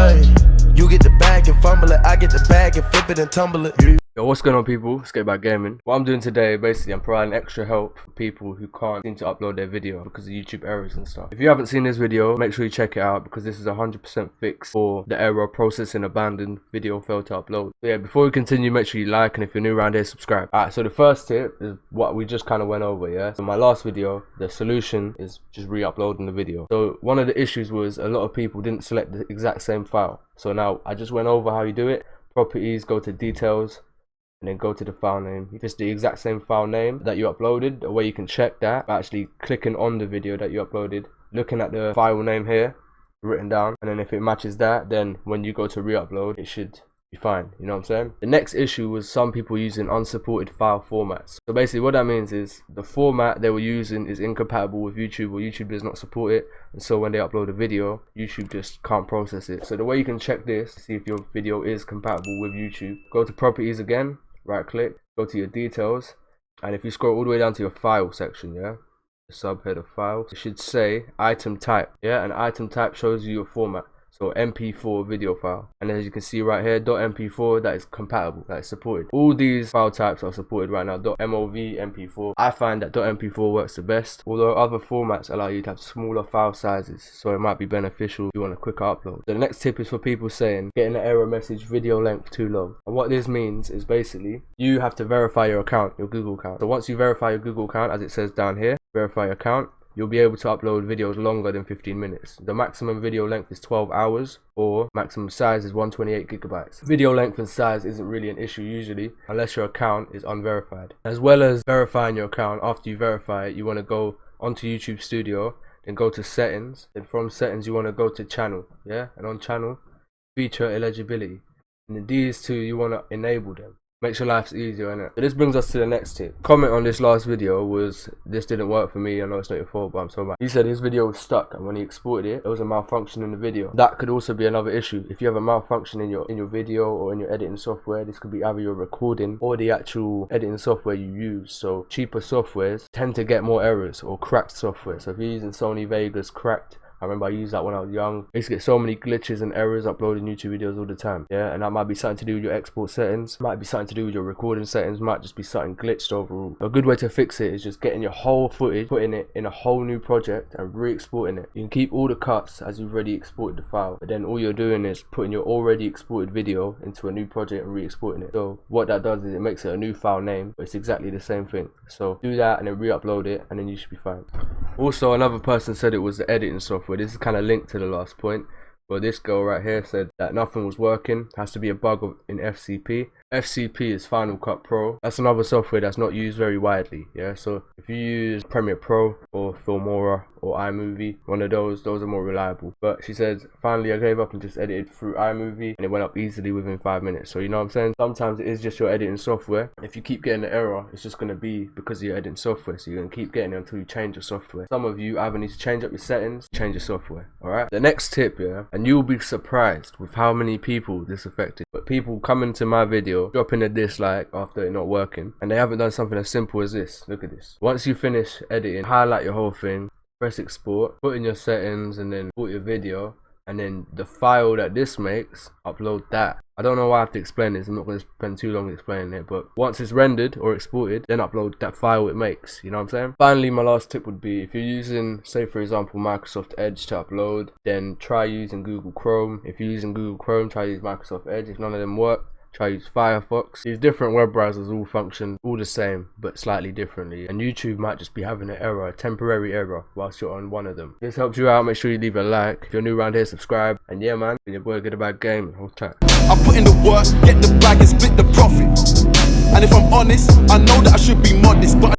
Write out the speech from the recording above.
You get the bag and fumble it, I get the bag and flip it and tumble it. Yo, what's going on, people? Skate back gaming. What I'm doing today, basically, I'm providing extra help for people who can't seem to upload their video because of YouTube errors and stuff. If you haven't seen this video, make sure you check it out because this is 100% fixed for the error processing abandoned video failed to upload. So yeah, before we continue, make sure you like, and if you're new around here, subscribe. Alright, so the first tip is what we just kind of went over, yeah? So in my last video, the solution is just re-uploading the video. So one of the issues was a lot of people didn't select the exact same file. So now I just went over how you do it. Properties, go to details, and then go to the file name. If it's the exact same file name that you uploaded, the way you can check that by actually clicking on the video that you uploaded, looking at the file name here written down, and then if it matches that, then when you go to re-upload, it should be fine. You know what I'm saying? The next issue was some people using unsupported file formats. So basically what that means is the format they were using is incompatible with YouTube, or YouTube does not support it, and so when they upload a video, YouTube just can't process it. So the way you can check this to see if your video is compatible with YouTube, go to properties again, right click, go to your details, and if you scroll all the way down to your file section, yeah, the subhead of files, it should say item type, yeah, and item type shows you your format. So MP4 video file, and as you can see right here, .mp4, that is compatible, that is supported. All these file types are supported right now. .mov, MP4. I find that .mp4 works the best, although other formats allow you to have smaller file sizes, so it might be beneficial if you want a quicker upload. The next tip is for people saying getting an error message video length too long, and what this means is basically you have to verify your account, your Google account. So once you verify your Google account, as it says down here, verify your account, you'll be able to upload videos longer than 15 minutes. The maximum video length is 12 hours, or maximum size is 128 gigabytes. Video length and size isn't really an issue usually, unless your account is unverified. As well as verifying your account, after you verify it, you want to go onto YouTube Studio, then go to settings, then from settings you want to go to channel, yeah? And on channel, feature eligibility. And then these two, you want to enable them. Makes your life easier, innit? So this brings us to the next tip. Comment on this last video was, this didn't work for me. I know it's not your fault, but I'm so mad. He said his video was stuck, and when he exported it, there was a malfunction in the video. That could also be another issue. If you have a malfunction in your video or in your editing software, this could be either your recording or the actual editing software you use. So cheaper softwares tend to get more errors, or cracked software. So if you're using Sony Vegas cracked, I remember I used that when I was young. I used to get so many glitches and errors uploading YouTube videos all the time. Yeah, and that might be something to do with your export settings, might be something to do with your recording settings, might just be something glitched overall. A good way to fix it is just getting your whole footage, putting it in a whole new project and re-exporting it. You can keep all the cuts as you've already exported the file, but then all you're doing is putting your already exported video into a new project and re-exporting it. So what that does is it makes it a new file name, but it's exactly the same thing. So do that and then re-upload it, and then you should be fine. Also, another person said it was the editing software. This is kind of linked to the last point, but this girl right here said that nothing was working. Has to be a bug in FCP. FCP is Final Cut Pro. That's another software that's not used very widely, yeah? So if you use Premiere Pro or Filmora or iMovie, one of those are more reliable. But she said, finally I gave up and just edited through iMovie, and it went up easily within 5 minutes. So you know what I'm saying? Sometimes it is just your editing software. If you keep getting the error, it's just going to be because of your editing software. So you're going to keep getting it until you change your software. Some of you either need to change up your settings, change your software, alright? The next tip, yeah, and you'll be surprised with how many people this affected. But people come into my video, dropping a dislike after it not working, and they haven't done something as simple as this. Look at this. Once you finish editing, highlight your whole thing, press export, put in your settings, and then put your video, and then the file that this makes, upload that. I don't know why I have to explain this. I'm not going to spend too long explaining it, but once it's rendered or exported, then upload that file it makes. You know what I'm saying? Finally, my last tip would be, if you're using, say for example, Microsoft Edge to upload, then try using Google Chrome. If you're using Google Chrome, try use Microsoft Edge. If none of them work, try use Firefox. These different web browsers all function all the same, but slightly differently, and YouTube might just be having an error, a temporary error, whilst you're on one of them. If this helps you out, make sure you leave a like. If you're new around here, subscribe. And yeah, man, your boy Get About Game. Hold tight. I put in the work, get the bag and split the profit. And if I'm honest, I know that I should be modest, but